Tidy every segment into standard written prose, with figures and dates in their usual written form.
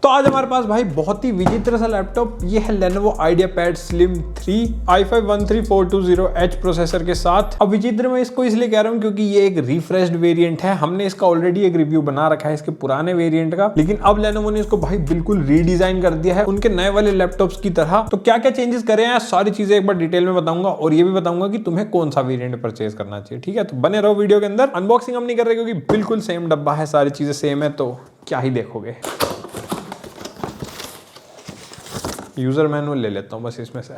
तो आज हमारे पास भाई बहुत ही विचित्र सा लैपटॉप, ये है Lenovo IdeaPad Slim 3 i5-13420H processor के साथ। अब विचित्र मैं इसको इसलिए कह रहा हूँ क्योंकि ये एक रिफ्रेश्ड वेरिएंट है। हमने इसका ऑलरेडी एक रिव्यू बना रखा है इसके पुराने वेरिएंट का, लेकिन अब Lenovo ने इसको भाई बिल्कुल रीडिजाइन कर दिया है उनके नए वाले लैपटॉप्स की तरह। तो क्या क्या चेंजेस करे हैं सारी चीजें एक बार डिटेल में बताऊंगा और ये भी बताऊंगा कि तुम्हें कौन सा वेरिएंट परचेज करना चाहिए। ठीक है, तो बने रहो वीडियो के अंदर। अनबॉक्सिंग हम नहीं कर रहे क्योंकि बिल्कुल सेम डब्बा है, सारी चीजें सेम है, तो क्या ही देखोगे। यूजर मैनुअल ले लेता हूँ बस इसमें से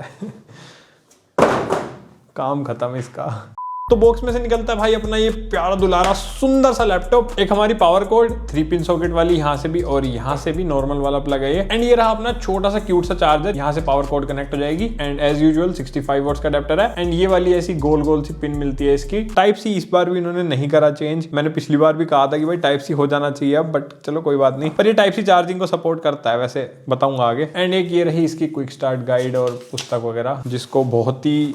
काम खत्म इसका। तो बॉक्स में से निकलता है भाई अपना ये प्यारा दुलारा सुंदर सा लैपटॉप। एक हमारी पावर कोड 3 पिन सॉकेट वाली यहाँ से भी और यहाँ से भी नॉर्मल वाला प्लग है ये। एंड ये रहा अपना छोटा सा क्यूट सा चार्जर, यहाँ से पावर कोड कनेक्ट हो जाएगी। एंड एज यूजुअल 65 वॉट्स का अडेप्टर है। एंड ये वाली ऐसी गोल गोल सी पिन मिलती है इसकी। टाइप सी इस बार भी इन्होंने नहीं करा चेंज। मैंने पिछली बार भी कहा था कि भाई टाइप सी हो जाना चाहिए अब, बट चलो कोई बात नहीं। पर ये टाइप सी चार्जिंग को सपोर्ट करता है, वैसे बताऊंगा आगे। एंड एक ये रही इसकी क्विक स्टार्ट गाइड और पुस्तक वगैरह, जिसको बहुत ही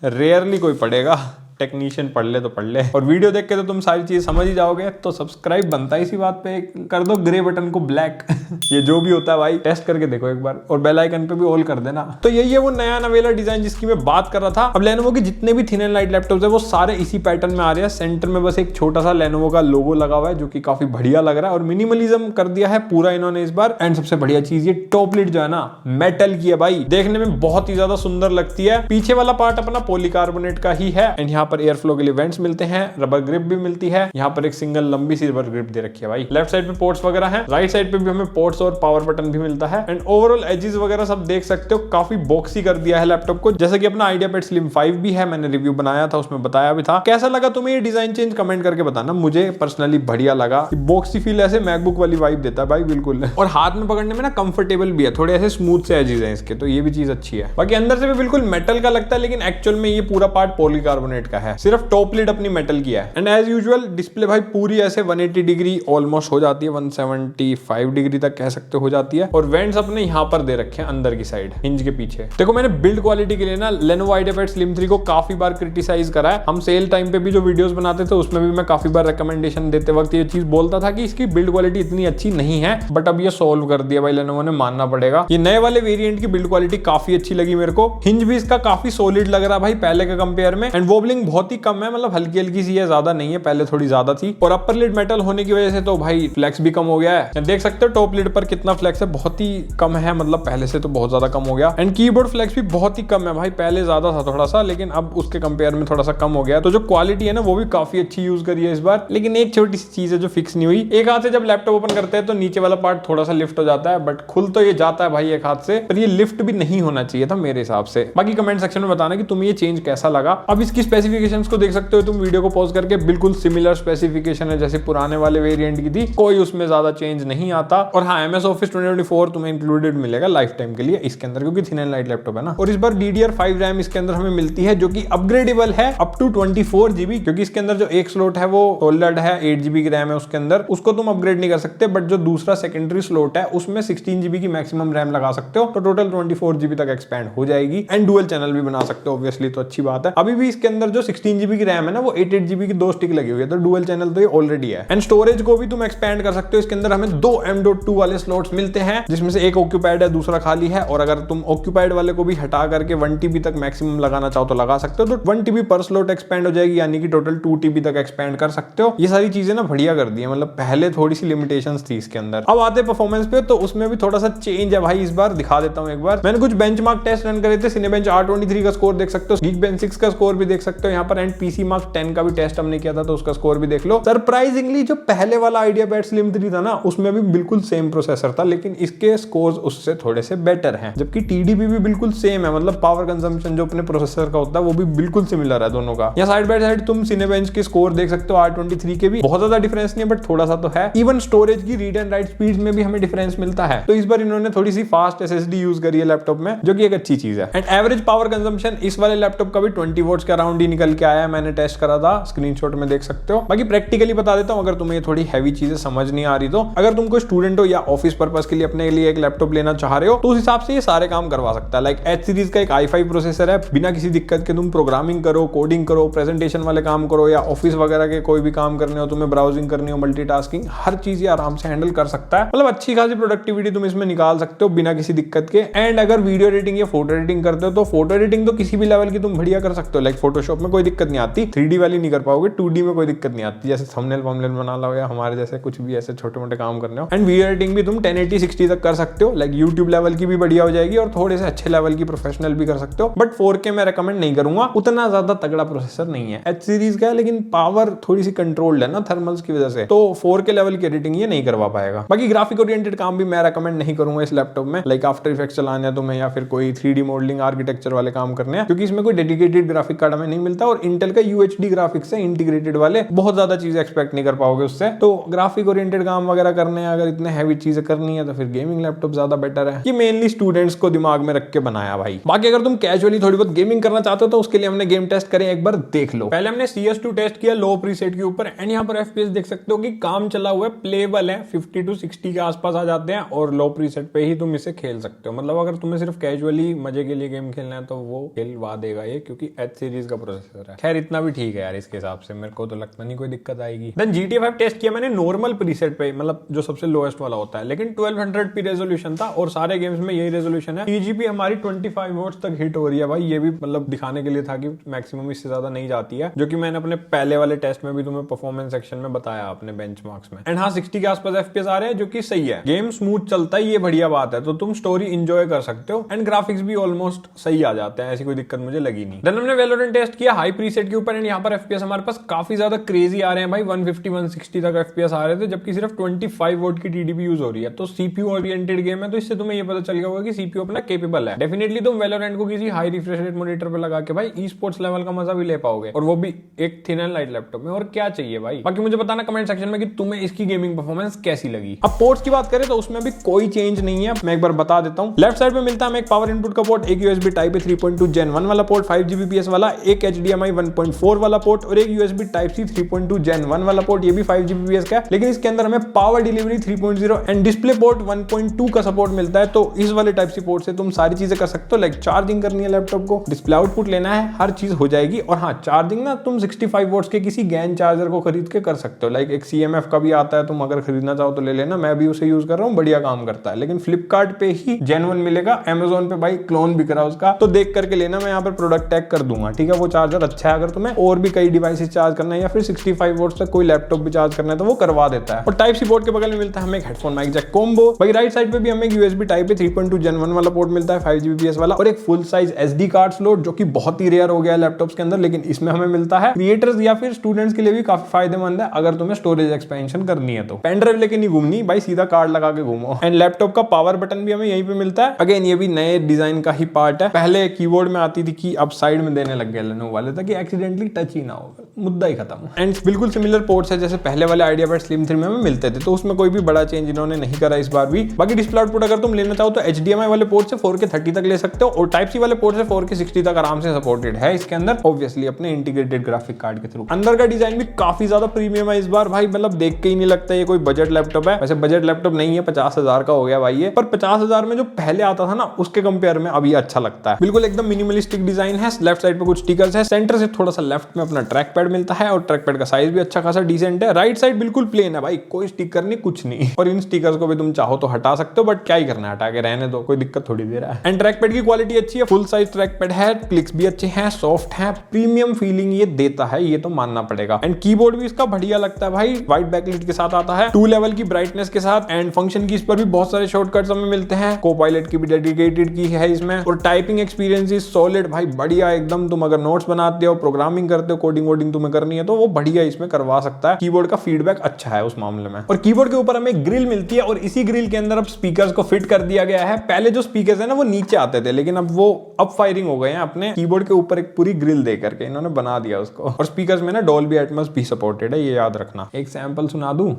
रेयरली कोई पढ़ेगा। टेक्नीशियन पढ़ ले तो पढ़ ले, और वीडियो देख के तो तुम सारी चीज समझ ही जाओगे। तो सब्सक्राइब बनता है इसी बात पे, कर दो ग्रे बटन को ब्लैक ये जो भी होता है भाई टेस्ट करके देखो एक बार, और बेल आइकन पे भी ऑल कर देना। तो यही है वो नया नवेला डिजाइन जिसकी मैं बात कर रहा था। अब Lenovo के जितने भी थिन एंड लाइट लैपटॉप्स है वो सारे इसी पैटर्न में आ रहे हैं। सेंटर में बस एक छोटा सा Lenovo का लोगो लगा हुआ है जो कि काफी बढ़िया लग रहा है, और मिनिमलिज्म कर दिया है पूरा इन्होंने इस बार। एंड सबसे बढ़िया चीज ये टॉप लिड जो है ना मेटल की है भाई, देखने में बहुत ही ज्यादा सुंदर लगती है। पीछे वाला पार्ट अपना पॉलीकार्बोनेट का ही है। एंड यहाँ पर एयर फ्लो के लिए मिलते हैं, रबर ग्रिप भी मिलती है। यहाँ पर एक सिंगल लंबी सी रबर ग्रिप दे रखी है भाई। लेफ्ट साइड पे पोर्ट्स वगैरह हैं, राइट साइड पे भी हमें पोर्ट्स और पावर बटन भी मिलता है। एंड ओवरऑल एजेस वगैरह सब देख सकते हो, काफी बॉक्सी कर दिया है लैपटॉप को। जैसे कि अपना IdeaPad Slim 5 भी है, मैंने रिव्यू बनाया था उसमें बताया भी था। कैसा लगा तुम्हें ये डिजाइन चेंज कमेंट करके बताना। मुझे पर्सनली बढ़िया लगा, बॉक्सी फील ऐसे मैकबुक वाली वाइब देता है भाई बिल्कुल, और हाथ में पकड़ने में ना कंफर्टेबल भी है, थोड़े ऐसे स्मूथ से एजेस हैं इसके, तो ये भी चीज अच्छी है। बाकी अंदर से भी बिल्कुल मेटल का लगता है, लेकिन एक्चुअल में ये पूरा पार्ट पॉलीकार्बोनेट का है, सिर्फ टॉप लिड अपनी मेटल की है। एंड एज यूजुअल डिस्प्ले भाई पूरी ऐसे 180 डिग्री ऑलमोस्ट हो जाती है, 175 डिग्री तक कह सकते हो जाती है। और वेंट्स अपने यहाँ पर दे रखे हैं अंदर की साइड हिंज के पीछे। देखो मैंने बिल्ड क्वालिटी के लिए ना Lenovo IdeaPad Slim 3 को काफी बार क्रिटिसाइज करा है। हम सेल टाइम पे भी जो वीडियोस बनाते थे उसमें भी मैं काफी बार रिकमेंडेशन देते वक्त ये चीज बोलता था कि इसकी बिल्ड क्वालिटी इतनी अच्छी नहीं है, बट अब ये सोल्व कर दिया भाई Lenovo ने, मानना पड़ेगा। ये नए वाले वेरिएंट की बिल्ड क्वालिटी काफी अच्छी लगी मेरे को। हिंज भी इसका काफी सॉलिड लग रहा भाई पहले के कंपेयर में। एंड वोबलिंग बहुत ही कम है, मतलब हल्की हल्की सी है, ज्यादा नहीं है, पहले थोड़ी ज्यादा थी। और अपर लिड मेटल होने की वजह से तो भाई फ्लेक्स भी कम हो गया है। देख सकते हो टॉप लिड पर कितना फ्लेक्स है, बहुत ही कम है, मतलब पहले से तो बहुत ज्यादा कम हो गया। एंड कीबोर्ड फ्लेक्स भी बहुत ही कम है भाई, पहले ज्यादा था थोड़ा सा, लेकिन अब उसके कंपेयर में थोड़ा सा कम हो गया। तो जो क्वालिटी है ना वो भी काफी अच्छी यूज करी है इस बार। लेकिन एक छोटी सी चीज है जो फिक्स नहीं हुई, एक हाथ से जब लैपटॉप ओपन करते हैं तो नीचे वाला पार्ट थोड़ा सा लिफ्ट हो जाता है, बट खुल तो ये जाता है भाई एक हाथ से, पर ये लिफ्ट भी नहीं होना चाहिए था मेरे हिसाब से। बाकी कमेंट सेक्शन में बताना कि तुम्हें ये चेंज कैसा लगा। अब इसकी स्पेसिफिकेशंस को देख सकते हो तुम वीडियो को पॉज करके, बिल्कुल सिमिलर स्पेसिफिकेशन है जैसे पुराने वाले वेरिएंट की थी, कोई उसमें ज्यादा चेंज नहीं आता। और हाँ, MS Office 2024 तुम्हें इंक्लूडेड मिलेगा लाइफ टाइम के लिए इसके अंदर, क्योंकि थिन एंड लाइट लैपटॉप है ना। और इस बार DDR5 रैम इसके अंदर हमें मिलती है, जो कि अपग्रेडेबल है अप टू 24 GB, क्योंकि इसके अंदर जो एक स्लॉट है वो सोल्डर्ड है, 8 GB की रैम है उसके अंदर, उसको तुम अपग्रेड नहीं कर सकते। बट जो दूसरा सेकेंडरी स्लॉट है उसमें 16 GB की मैक्सिमम रैम लगा सकते हो, तो टोटल 24 GB तक एक्सपैंड हो जाएगी। एंड डुअल चैनल भी बना सकते हो ऑब्वियसली, तो अच्छी बात है। अभी भी इसके अंदर जो 16 GB की रैम है ना वो 8 GB की 2 स्टिक लगी हुई है, तो डुअल चैनल तो ये ऑलरेडी है। एंड स्टोरेज को भी तुम एक्सपैंड कर सकते हो। इसके अंदर हमें 2 M.2 वाले स्लॉट्स मिलते हैं, जिसमें से एक ऑक्यूपाइड है, दूसरा खाली है। और अगर तुम ऑक्यूपाइड वाले को भी हटा करके 1 TB तक मैक्सिमम लगाना चाहो तो लगा सकते हो, तो 1 TB पर स्लॉट एक्सपैंड हो जाएगी, यानी कि टोटल 2 TB तक एक्सपैंड कर सकते हो। ये सारी चीजें ना बढ़िया कर दी है, मतलब पहले थोड़ी सी लिमिटेशंस थी इसके अंदर। अब आते परफॉर्मेंस पे, तो उसमें भी थोड़ा सा चेंज है भाई इस बार, दिखा देता हूं एक बार। मैंने कुछ बेंचमार्क टेस्ट रन करे थे, Cinebench R23 का स्कोर देख सकते हो, Geekbench 6 का स्कोर भी देख सकते हो यहाँ पर। एंड PCMark 10 का भी टेस्ट हमने किया था, तो उसका स्कोर भी देख लो। सरप्राइजिंगली जो पहले वाला IdeaPad Slim 3 था ना उसमें भी बिल्कुल सेम प्रोसेसर था, लेकिन इसके स्कोर्स उससे थोड़े से बेटर हैं। जबकि TDP भी बिल्कुल सेम है, मतलब पावर कंजम्पशन जो अपने प्रोसेसर का होता है वो भी बिल्कुल सिमिलर है दोनों का। यहाँ साइड बाय साइड तुम Cinebench के स्कोर देख सकते हो, R23 के भी बहुत ज्यादा डिफरेंस नहीं है, बट थोड़ा सा तो है। इवन स्टोरेज की रीड एंड राइट स्पीड में भी हमें डिफरेंस मिलता है। तो इस बार इन्होंने थोड़ी सी फास्ट SSD यूज करी है लैपटॉप में, जो कि एक अच्छी चीज है। एंड एवरेज पावर कंजम्पशन इस वाले लैपटॉप का भी 20 वॉट्स का अराउंड ही निकल के आया है, मैंने टेस्ट करा था, स्क्रीनशॉट में देख सकते हो। बाकी प्रैक्टिकली बता देता हूँ, अगर तुम्हें ये थोड़ी हैवी चीजें समझ नहीं आ रही तो अगर तुम कोई स्टूडेंट हो या ऑफिस पर्पस के लिए अपने लिए एक लैपटॉप लेना चाह रहे हो तो उस हिसाब से ये सारे काम करवा सकता है। लाइक एच सीरीज का एक i5 प्रोसेसर है, बिना किसी दिक्कत के तुम प्रोग्रामिंग करो, कोडिंग करो, प्रेजेंटेशन वाले काम करो या ऑफिस वगैरह के कोई भी काम करने हो, तुम्हें ब्राउजिंग करनी हो, मल्टीटास्किंग, हर चीज ये आराम से हैंडल कर सकता है। मतलब अच्छी खासी प्रोडक्टिविटी तुम इसमें निकाल सकते हो बिना किसी दिक्कत के। एंड अगर वीडियो एडिटिंग या फोटो एडिटिंग करते हो तो फोटो एडिटिंग तो किसी भी लेवल की तुम बढ़िया कर सकते हो। लाइक फोटोशॉप में कोई दिक्कत नहीं आती, 3D वाली नहीं कर पाओगे, 2D में कोई दिक्कत नहीं आती, जैसे थंबनेल वंबनेल बना लो या हमारे जैसे कुछ भी ऐसे छोटे मोटे काम करने हो। एंड वीडियो एडिटिंग भी तुम 1080 60 तक कर सकते हो। लाइक यूट्यूब लेवल की भी बढ़िया हो जाएगी और थोड़े से अच्छे लेवल की प्रोफेशनल भी कर सकते हो। बट 4K मैं रेकमेंड नहीं करूंगा, उतना ज्यादा तगड़ा प्रोसेसर नहीं है। एच सीरीज का है लेकिन पावर थोड़ी सी कंट्रोल्ड है ना थर्मल्स की वजह से, तो 4K लेवल की एडिटिंग ये नहीं करवा पाएगा। बाकी ग्राफिक ओरिएंटेड काम भी मैं रेकमेंड नहीं करूंगा इस लैपटॉप में। लाइक आफ्टर इफेक्ट्स चलाने हैं तुम्हें या फिर कोई 3D मॉडलिंग आर्किटेक्चर वाले काम करने हैं, क्योंकि इसमें कोई डेडिकेटेड ग्राफिक कार्ड हमें नहीं मिलता और इंटेल का UHD ग्राफिक्स है इंटीग्रेटेड वाले, बहुत ज्यादा चीजें एक्सपेक्ट नहीं कर पाओगे उससे। तो ग्राफिक ओरिएंटेड काम वगैरह करने हैं, अगर इतने हैवी चीजें करनी है तो फिर गेमिंग लैपटॉप ज्यादा बेटर है। ये मेनली स्टूडेंट्स को दिमाग में रख के बनाया भाई। बाकी अगर तुम कैजुअली थोड़ी बहुत गेमिंग करना चाहते हो तो उसके लिए हमने गेम टेस्ट करे, एक बार देख लो। पहले हमने CS2 टेस्ट किया लो प्रीसेट के ऊपर एंड यहाँ पर FPS देख सकते हो कि काम चला हुआ है, प्लेबल है, 50 to 60 के आसपास आ जाते हैं और लो प्रीसेट पे ही तुम इसे खेल सकते हो। मतलब अगर तुम्हें सिर्फ कैजुअली मजे के लिए गेम खेलना है तो वो खेलवा देगा ये, क्योंकि एच सीरीज का प्रोसेसर है। खैर इतना भी ठीक है यार, इसके हिसाब से मेरे को तो लगता नहीं कोई दिक्कत आएगी। देन GTA 5 टेस्ट किया मैंने नॉर्मल प्रीसेट पे, मतलब जो सबसे लोएस्ट वाला होता है, लेकिन 1200p रेजोल्यूशन था और सारे गेम्स में यही रेजोल्यूशन है। TGP हमारी 25 वॉट्स तक हिट हो रही है भाई, ये भी मतलब दिखाने के लिए था कि मैक्सिमम इससे ज्यादा नहीं जाती है, जो कि मैंने अपने पहले वाले टेस्ट में भी तुम्हें परफॉर्मेंस सेक्शन में बताया अपने बेंचमार्क्स में। एंड हाँ 60 के आसपास FPS आ रहे हैं, जो कि सही है। गेम स्मूथ चलता है, ये बढ़िया बात है, तो तुम स्टोरी एंजॉय कर सकते हो एंड ग्राफिक्स भी ऑलमोस्ट सही आ जाते हैं, ऐसी कोई दिक्कत मुझे लगी नहीं। देन हमने वैलोरेंट टेस्ट किया हाई प्रीसेट के ऊपर एंड यहाँ पर FPS हमारे पास काफी ज्यादा क्रेजी आ रहे हैं भाई, 150 160 तक FPS आ रहे थे, जबकि सिर्फ 25 वोट की TDP यूज हो रही है। तो CPU ओरिएंटेड गेम है, तो इससे तुम्हें ये पता चल गया होगा कि CPU अपना केपेबल है। डेफिनेटली तुम वैलोरेंट को किसी हाई रिफ्रेश रेट मॉनिटर पे लगा के भाई ई-स्पोर्ट्स लेवल का मजा भी ले पाओगे, और वो भी एक थिन एंड लाइट लैपटॉप में। और क्या चाहिए भाई। बाकी मुझे बताना कमेंट सेक्शन में कि तुम्हें इसकी गेमिंग परफॉर्मेंस कैसी लगी। अब पोर्ट्स की बात करें तो उसमें भी कोई चेंज नहीं है, मैं एक बार बता देता हूँ। लेफ्ट साइड पे मिलता है हमें एक पावर इनपुट का पोर्ट, एक USB टाइप ए 3.2 Gen 1 वाला पोर्ट, 5 Gbps वाला, एक HDMI 1.4 वाला पोर्ट और एक USB टाइप C 3.2 Gen 1 वाला पोर्ट, ये भी 5 Gbps का है, लेकिन इसके अंदर हमें power delivery 3.0 and display port 1.2 का सपोर्ट मिलता है। तो इस वाले टाइप सी पोर्ट से तुम सारी चीजें कर सकते हो। लाइक चार्जिंग करनी है लैपटॉप को, डिस्प्ले आउटपुट लेना है, हर चीज हो जाएगी। और हाँ चार्जिंग ना तुम 65 वोल्ट्स के किसी गैन चार्जर को खरीद के कर सकते हो। लाइक एक CMF का भी आता है, तुम अगर खरीदना चाहो तो ले लेना, मैं भी उसे यूज कर रहा हूँ, बढ़िया काम करता है। लेकिन फ्लिपकार्ट पे ही जेन्युइन मिलेगा, Amazon पे भाई क्लोन बिक रहा है उसका, तो देख करके लेना। मैं यहाँ पर प्रोडक्ट टैग कर दूंगा, ठीक है। वो चार्जर अच्छा है, अगर तुम्हें और भी कई डिवाइसेस चार्ज करना है या फिर 65 वोल्ट्स तक कोई लैपटॉप भी चार्ज करना है तो वो करवा देता है। और टाइप सी पोर्ट के बगल में मिलता है हमें एक हेडफोन माइक जैक कॉम्बो। भाई राइट साइड पे भी हमें USB टाइप ए 3.2 Gen 1 वाला पोर्ट मिलता है, 5 Gbps वाला, और एक full size SD card slot, जो कि बहुत ही रेयर हो गया है लैपटॉप्स के अंदर, लेकिन इसमें हमें मिलता है। क्रिएटर्स या फिर स्टूडेंट्स के लिए भी काफी फायदेमंद है अगर तुम्हें स्टोरेज एक्सपेंशन करनी है तो। पेन ड्राइव लेके नहीं घूमनी भाई, सीधा कार्ड लगा के घूमो। एंड लैपटॉप का पावर बटन भी हमें यहीं पे मिलता है। अगेन ये भी नए डिजाइन का ही पार्ट है, पहले कीबोर्ड में आती थी कि अब साइड में देने लग गए लेनोवो वाले, ताकि एक्सीडेंटली टच ही ना हो, मुद्दा ही खत्म। एंड बिल्कुल सिमिलर पोर्ट्स है जैसे पहले वाले आइडियापैड स्लिम 3 में हमें मिलते थे, तो उसमें कोई भी बड़ा चेंज इन्होंने नहीं करा इस बार भी। बाकी डिस्प्ले आउटपुट अगर तुम लेना चाहो तो HDMI वाले पोर्ट से 4K 30 तक ले सकते हो, और टाइप सी वाले पोर्ट से 4K 60 तक आराम से सपोर्टेड है इसके अंदर, ऑब्वियसली अपने इंटीग्रेटेड ग्राफिक कार्ड के थ्रू। अंदर का डिजाइन भी काफी ज्यादा प्रीमियम है इस बार भाई, मतलब देख के ही नहीं लगता ये कोई बजट लैपटॉप है। वैसे बजट लैपटॉप नहीं है, 50,000 का हो गया भाई ये, पर 50,000 में जो पहले आता था ना उसके कंपेयर में अभी अच्छा लगता है। बिल्कुल एकदम मिनिमलिस्टिक डिजाइन है। लेफ्ट साइड पे कुछ स्टिकर्स है, सेंटर से थोड़ा सा लेफ्ट में अपना ट्रैक पैड मिलता है, और ट्रैक पैड का साइज भी अच्छा खासा डिसेंट है। राइट साइड बिल्कुल प्लेन है भाई, कोई स्टिकर नहीं, कुछ नहीं। और इन स्टिकर्स को भी तुम चाहो तो हटा सकते हो, बट क्या ही करना है, हटा के रहने दो, कोई दिक्कत थोड़ी दे रहा है। एंड ट्रैक पैड की क्वालिटी अच्छी है, फुल साइज ट्रैक पैड है, क्लिक्स भी अच्छे हैं, सॉफ्ट है, प्रीमियम फीलिंग ये देता है, ये तो मानना पड़ेगा। एंड कीबोर्ड भी इसका बढ़िया लगता है भाई, व्हाइट बैकलाइट के साथ आता है, 2 लेवल की ब्राइटनेस के साथ। एंड फंक्शन की इस पर भी बहुत सारे शॉर्टकट्स हमें मिलते हैं, कोपायलट की भी डेडिकेटेड की है इसमें। और टाइपिंग एक्सपीरियंस इज सॉलिड भाई, बढ़िया एकदम। तुम अगर नोट्स बनाते हो, प्रोग्रामिंग करते हो, कोडिंग वोडिंग तुम्हें करनी है तो वो बढ़िया इसमें करवा सकता है। कीबोर्ड का फीडबैक अच्छा है उस मामले में। और कीबोर्ड के ऊपर हमें ग्रिल मिलती है, और इसी ग्रिल के अंदर अब स्पीकर्स को फिट कर दिया गया है। पहले जो स्पीकर्स है ना वो नीचे आते थे, लेकिन अब वो अप फायरिंग हो गए हैं, अपने कीबोर्ड के ऊपर एक पूरी ग्रिल दे करके इन्होंने बना दिया उसको। और स्पीकर्स में ना डॉल्बी एटमॉस भी सपोर्टेड है, ये याद रखना। एक सैंपल सुना दूं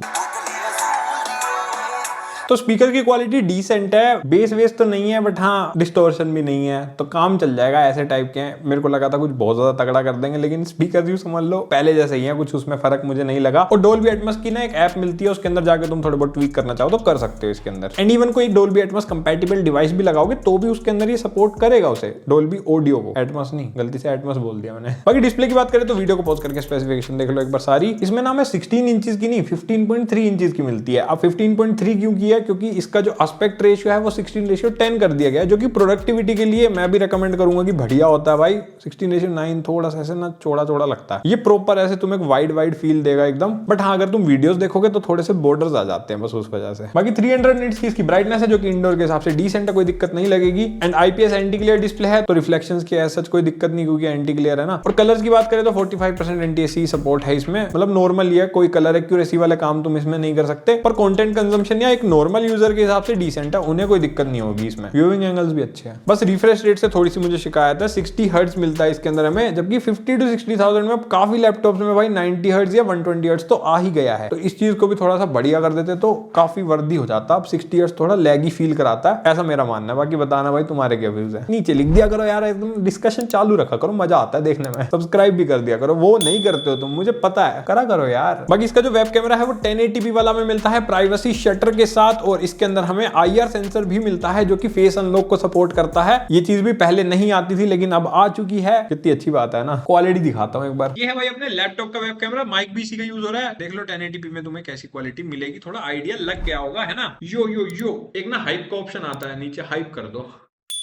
तो स्पीकर की क्वालिटी डिसेंट है, बेस वेस तो नहीं है बट हाँ डिस्टोर्शन भी नहीं है, तो काम चल जाएगा। ऐसे टाइप के हैं। मेरे को लगा था कुछ बहुत ज्यादा तगड़ा कर देंगे, लेकिन स्पीकर यूं समझ लो पहले जैसे ही है, कुछ उसमें फर्क मुझे नहीं लगा। और डोल्बी एटमॉस की ना एक ऐप मिलती है, उसके अंदर जाकर तुम थोड़े बहुत ट्वीक करना चाहो तो कर सकते हो इसके अंदर। एंड इवन कोई डोल्बी एटमॉस कंपैटिबल डिवाइस भी लगाओगे तो भी उसके अंदर ये सपोर्ट करेगा उसे, डोल्बी ऑडियो को, एटमॉस नहीं, गलती से एटमॉस बोल दिया मैंने। बाकी डिस्प्ले की बात करें तो वीडियो को पॉज करके स्पेसिफिकेशन देख लो एक बार सारी। इसमें ना हमें 16 इंचेस की नहीं 15.3 इंचेस की मिलती है। अब 15.3 क्यों की है? क्योंकि इसका जो एस्पेक्ट रेशियो है वो 16:10 कर दिया गया है, जो कि प्रोडक्टिविटी के लिए मैं भी रिकमेंड करूंगा कि बढ़िया होता है भाई। 16:9 थोड़ा सा ऐसे ना चौड़ा चौड़ा लगता है, ये प्रॉपर ऐसे तुम्हें वाइड फील देगा एकदम। बट हाँ, अगर तुम वीडियोस देखोगे तो थोड़े से बॉर्डर्स आ जाते हैं बस उस वजह से। बाकी 300 निट्स की इसकी ब्राइटनेस है, जो कि इंडोर के हिसाब से डिसेंट है, कोई दिक्कत नहीं लगेगी। And IPS anti glare display है, तो रिफ्लेक्शंस की ऐसा कोई दिक्कत नहीं, क्योंकि एंटी ग्लेयर है ना। और कलर्स की बात करें तो 45% NTSC सपोर्ट है इसमें, मतलब नॉर्मल ही है, कोई कलर एक्यूरेसी वाले काम तुम इसमें नहीं कर सकते। पर कंटेंट कंजम्पशन या एक नॉर्मल यूजर के हिसाब से डिसेंट है, उन्हें कोई दिक्कत नहीं होगी इसमें। व्यूइंग एंगल्स भी अच्छे हैं। बस रिफ्रेश रेट से थोड़ी सी मुझे शिकायत है, 60 हर्ट्ज मिलता है इसके अंदर हमें, जबकि 50 to 60,000 में काफी लैपटॉप्स में भाई 90 हर्ट्ज या 120 हर्ट्ज तो आ ही गया है। तो इस चीज को भी थोड़ा सा बढ़िया कर देते तो काफी वर्दी हो जाता। अब 60 हर्ट्ज थोड़ा लैगी फील कराता है, ऐसा मेरा मानना है। बाकी बताना भाई तुम्हारे क्या व्यूज है, नीचे लिख दिया करो यार, एकदम डिस्कशन चालू रखा करो, मजा आता है देखने में। सब्सक्राइब भी कर दिया करो, वो नहीं करते हो तुम, मुझे पता है, करा करो यार। बाकी इसका जो वेब कैमरा है वो 1080p वाला में मिलता है प्राइवेसी शटर के साथ, और इसके अंदर हमें IR सेंसर भी मिलता है, जो कि फेस अनलॉक को सपोर्ट करता है। ये चीज भी पहले नहीं आती थी लेकिन अब आ चुकी है, कितनी अच्छी बात है ना। क्वालिटी दिखाता हूँ एक बार, ये है भाई अपने लैपटॉप का वेब कैमरा, माइक भी इसी का यूज हो रहा है। देख लो 1080p में तुम्हें कैसी क्वालिटी मिलेगी, थोड़ा आइडिया लग गया होगा, है ना। यो यो यो एक ना हाइप का ऑप्शन आता है, नीचे हाइप कर दो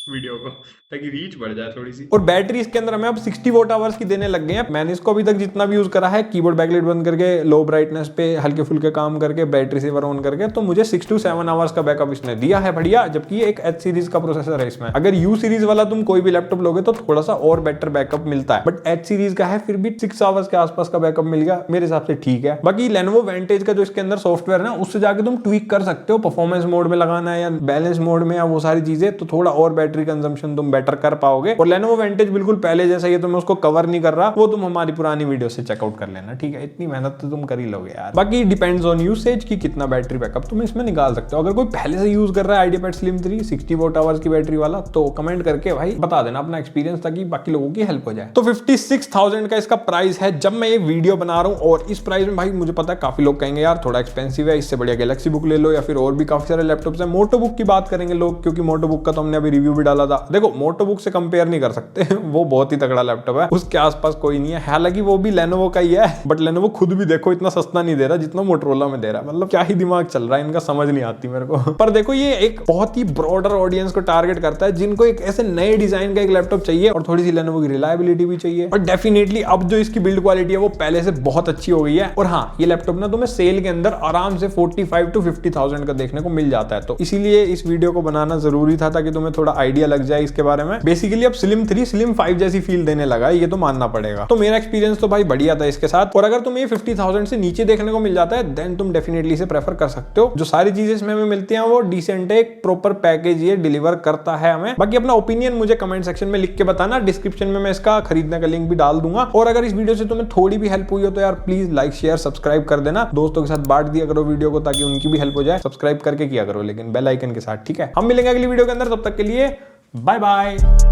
वीडियो को ताकि रीच बढ़ जाए थोड़ी सी। और बैटरी इसके अंदर हमें अब 60 वॉट आवर्स की देने लग गए हैं। मैंने इसको अभी तक जितना भी यूज करा है, कीबोर्ड बैकलाइट बंद करके, लो ब्राइटनेस पे हल्के फुल्के काम करके, बैटरी सेवर ऑन करके, तो मुझे 6 to 7 आवर्स का बैकअप इसने दिया है बढ़िया। जबकि एक H सीरीज का प्रोसेसर है इसमें। अगर U सीरीज वाला तुम कोई भी लैपटॉप लोगे तो थोड़ा सा और बेटर बैकअप मिलता है, बट H सीरीज का है फिर भी 6 आवर्स के आसपास का बैकअप मिल गया, मेरे हिसाब से ठीक है। बाकी Lenovo Vantage का जो इसके अंदर सॉफ्टवेयर है ना, उससे जाके तुम ट्वीक कर सकते हो, परफॉर्मेंस मोड में लगाना है या बैलेंस मोड में या वो सारी चीजें, तो थोड़ा और बैटरी कंजम्पशन तुम बेटर कर पाओगे। और Lenovo Vantage बिल्कुल पहले जैसा ही, तो मैं उसको कवर नहीं कर रहा, वो तुम हमारी पुरानी वीडियो से चेकआउट कर लेना, ठीक है। इतनी मेहनत तो तुम कर ही लोगे यार। बाकी डिपेंड्स ऑन यूसेज की कितना बैटरी बैकअप तुम इसमें निकाल सकते हो। अगर कोई पहले से यूज कर रहा है IdeaPad Slim 3 60 वॉट आवर्स की बैटरी वाला, तो कमेंट करके भाई बता देना अपना एक्सपीरियंस, ताकि बाकी लोगों की हेल्प हो जाए। तो 56,000 का इसका प्राइस है जब मैं ये वीडियो बना रहा हूँ। और इस प्राइस में भाई मुझे पता है काफी लोग कहेंगे यार थोड़ा एक्सपेंसिव है, इससे बढ़िया गैलेक्सी बुक ले लो, या फिर और भी काफी सारे लैपटॉप्स है। मोटो बुक की बात करेंगे लोग, क्योंकि मोटो बुक का तो हमने अभी रिव्यू भी डाला था। देखो मोटो बुक से कंपेयर नहीं कर सकते वो बहुत ही तगड़ा लैपटॉप है, उसके आसपास कोई नहीं है। हालांकि वो भी Lenovo का ही है, बट Lenovo खुद भी देखो इतना सस्ता नहीं दे रहा जितना मोटरोला में दे रहा है। मतलब क्या ही दिमाग चल रहा है इनका, समझ नहीं आती मेरे को। पर देखो ये एक बहुत ही ब्रॉडर ऑडियंस को टारगेट करता है, जिनको एक ऐसे नए डिजाइन का एक लैपटॉप चाहिए और थोड़ी सी Lenovo की रिलायबिलिटी भी चाहिए। और डेफिनेटली अब जो इसकी बिल्ड क्वालिटी है वो पहले से बहुत अच्छी हो गई है। और हाँ, ये लैपटॉप ना तुम्हें सेल के अंदर आराम से 45 to 50,000 का देखने को मिल जाता है, तो इसीलिए इस वीडियो को बनाना जरूरी था, ताकि तुम्हें थोड़ा आइडिया लग जाए इसके बारे में। बेसिकली अब Slim 3 Slim 5 जैसी फील देने लगा है, ये तो मानना पड़ेगा। तो मेरा एक्सपीरियंस तो भाई बढ़िया था इसके साथ। और अगर तुम्हें 50,000 से नीचे देखने को मिल जाता है, देन तुम डेफिनेटली इसे प्रेफर कर सकते हो। जो सारी चीजें इसमें हमें मिलती हैं वो डिसेंट है, एक प्रॉपर पैकेज ये डिलीवर करता है हमें। बाकी अपना ओपिनियन मुझे कमेंट सेक्शन में लिख के बताना, डिस्क्रिप्शन में मैं इसका खरीदने का लिंक भी डाल दूंगा। और अगर इस वीडियो से तुम्हें थोड़ी भी हेल्प हुई हो तो यार प्लीज लाइक शेयर सब्सक्राइब कर देना, दोस्तों के साथ बांट दिया करो वीडियो को, ताकि उनकी भी हेल्प हो जाए। सब्सक्राइब करके किया करो लेकिन बेल आइकन के साथ, ठीक है। हम मिलेंगे अगली वीडियो के अंदर, तब तक के लिए बाय बाय।